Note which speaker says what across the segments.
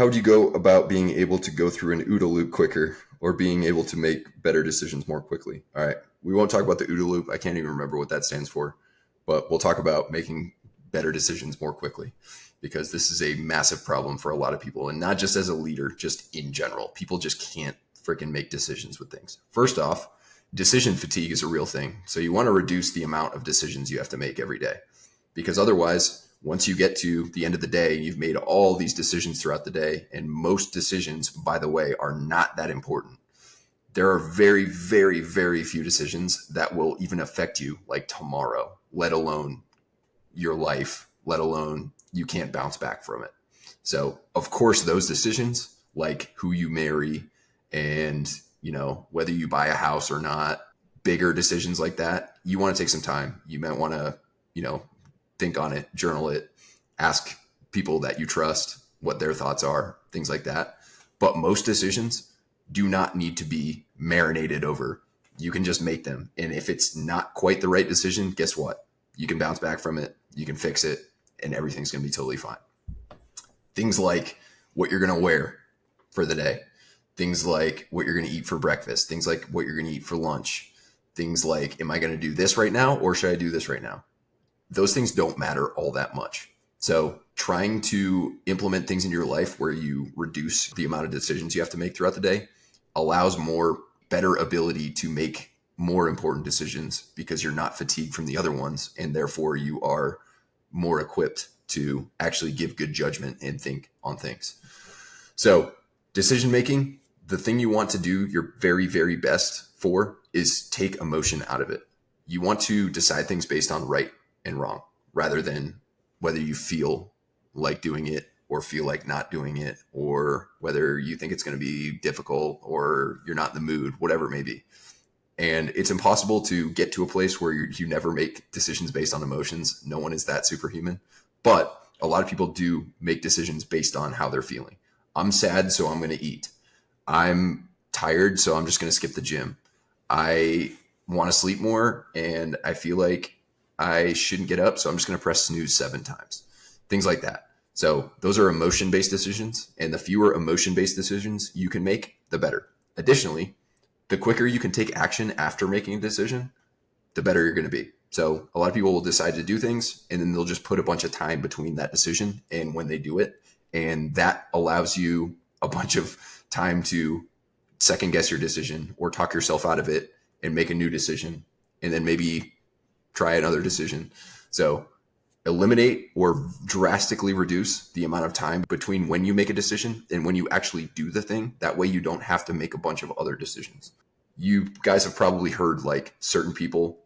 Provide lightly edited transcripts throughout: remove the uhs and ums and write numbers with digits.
Speaker 1: how would you go about being able to go through an OODA loop quicker or being able to make better decisions more quickly? All right. We won't talk about the OODA loop. I can't even remember what that stands for, but we'll talk about making better decisions more quickly because this is a massive problem for a lot of people, and not just as a leader, just in general. People just can't freaking make decisions with things. First off, decision fatigue is a real thing. So you want to reduce the amount of decisions you have to make every day, because otherwise, once you get to the end of the day, you've made all these decisions throughout the day. And most decisions, by the way, are not that important. There are very, very, very few decisions that will even affect you like tomorrow, let alone your life, let alone you can't bounce back from it. So of course, those decisions like who you marry and, whether you buy a house or not, bigger decisions like that, you want to take some time. You might want to, think on it, journal it, ask people that you trust what their thoughts are, things like that. But most decisions do not need to be marinated over. You can just make them. And if it's not quite the right decision, guess what? You can bounce back from it, you can fix it, and everything's going to be totally fine. Things like what you're going to wear for the day, things like what you're going to eat for breakfast, things like what you're going to eat for lunch, things like, am I going to do this right now or should I do this right now? Those things don't matter all that much. So trying to implement things in your life where you reduce the amount of decisions you have to make throughout the day allows better ability to make more important decisions because you're not fatigued from the other ones. And therefore you are more equipped to actually give good judgment and think on things. So decision making, the thing you want to do your very, very best for is take emotion out of it. You want to decide things based on right and wrong rather than whether you feel like doing it or feel like not doing it, or whether you think it's going to be difficult or you're not in the mood, whatever it may be. And it's impossible to get to a place where you never make decisions based on emotions. No one is that superhuman, but a lot of people do make decisions based on how they're feeling. I'm sad, so I'm going to eat. I'm tired, so I'm just going to skip the gym. I want to sleep more and I feel like I shouldn't get up, so I'm just going to press snooze 7 times. Things like that. So those are emotion-based decisions, and the fewer emotion-based decisions you can make, the better. Additionally, the quicker you can take action after making a decision, the better you're going to be. So a lot of people will decide to do things, and then they'll just put a bunch of time between that decision and when they do it. And that allows you a bunch of time to second guess your decision or talk yourself out of it and make a new decision, and then maybe try another decision. So eliminate or drastically reduce the amount of time between when you make a decision and when you actually do the thing. That way you don't have to make a bunch of other decisions. You guys have probably heard like certain people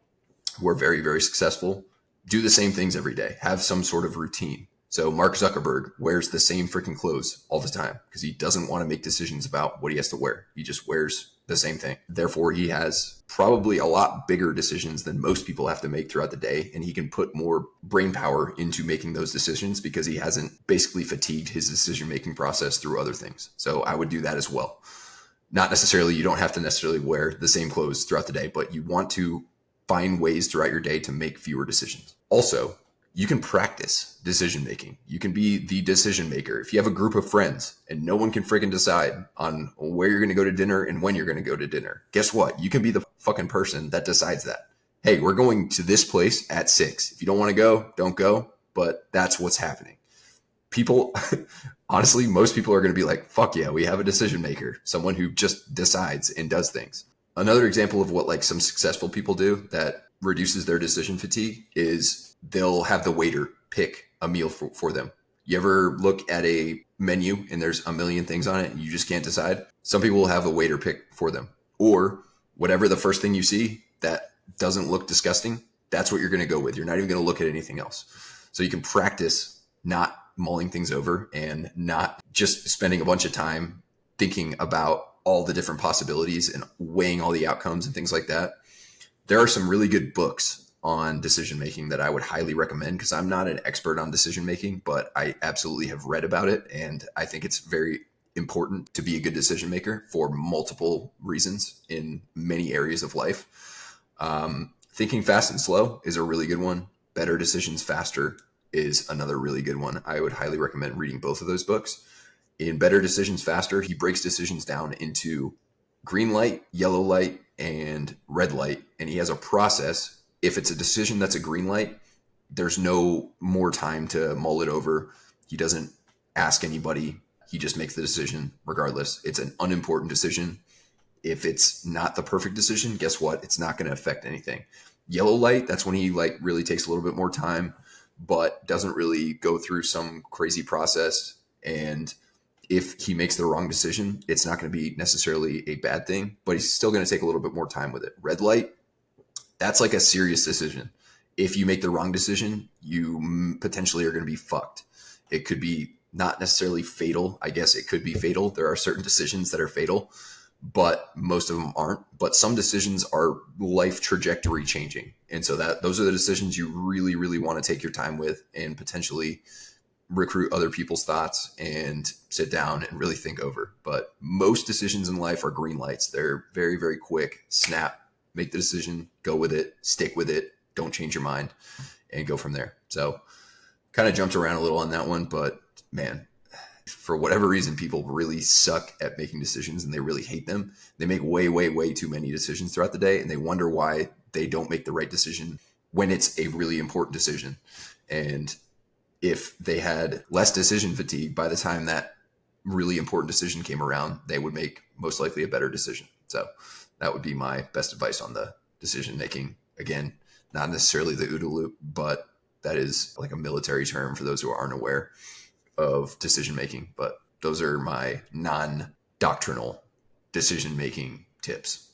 Speaker 1: who are very, very successful do the same things every day, have some sort of routine. So Mark Zuckerberg wears the same freaking clothes all the time because he doesn't want to make decisions about what he has to wear. He just wears the same thing. Therefore, he has probably a lot bigger decisions than most people have to make throughout the day. And he can put more brain power into making those decisions because he hasn't basically fatigued his decision-making process through other things. So I would do that as well. Not necessarily, you don't have to necessarily wear the same clothes throughout the day, but you want to find ways throughout your day to make fewer decisions. Also, you can practice decision making. You can be the decision maker. If you have a group of friends and no one can freaking decide on where you're going to go to dinner and when you're going to go to dinner, guess what? You can be the fucking person that decides that. Hey, we're going to this place at 6. If you don't want to go, don't go. But that's what's happening. People, honestly, most people are going to be like, fuck yeah, we have a decision maker, someone who just decides and does things. Another example of what like some successful people do that reduces their decision fatigue is they'll have the waiter pick a meal for them. You ever look at a menu and there's a million things on it and you just can't decide? Some people will have a waiter pick for them. Or whatever the first thing you see that doesn't look disgusting, that's what you're going to go with. You're not even going to look at anything else. So you can practice not mulling things over and not just spending a bunch of time thinking about all the different possibilities and weighing all the outcomes and things like that. There are some really good books on decision making that I would highly recommend because I'm not an expert on decision making, but I absolutely have read about it. And I think it's very important to be a good decision maker for multiple reasons in many areas of life. Thinking Fast and Slow is a really good one. Better Decisions Faster is another really good one. I would highly recommend reading both of those books. In Better Decisions Faster, he breaks decisions down into green light, yellow light, and red light. And he has a process. If it's a decision that's a green light, there's no more time to mull it over. He doesn't ask anybody. He just makes the decision regardless. It's an unimportant decision. If it's not the perfect decision, guess what? It's not going to affect anything. Yellow light, that's when he like really takes a little bit more time, but doesn't really go through some crazy process. And if he makes the wrong decision, it's not going to be necessarily a bad thing, but he's still going to take a little bit more time with it. Red light, that's like a serious decision. If you make the wrong decision, you potentially are going to be fucked. It could be not necessarily fatal. I guess it could be fatal. There are certain decisions that are fatal, but most of them aren't. But some decisions are life trajectory changing. And so that those are the decisions you really, really want to take your time with and potentially recruit other people's thoughts and sit down and really think over. But most decisions in life are green lights. They're very, very quick. Snap, make the decision, go with it, stick with it, don't change your mind, and go from there. So kind of jumped around a little on that one, but man, for whatever reason, people really suck at making decisions and they really hate them. They make way, way, way too many decisions throughout the day and they wonder why they don't make the right decision when it's a really important decision. And if they had less decision fatigue by the time that really important decision came around, they would make most likely a better decision. So that would be my best advice on the decision making. Again, not necessarily the OODA loop, but that is like a military term for those who aren't aware of decision making. But those are my non-doctrinal decision making tips.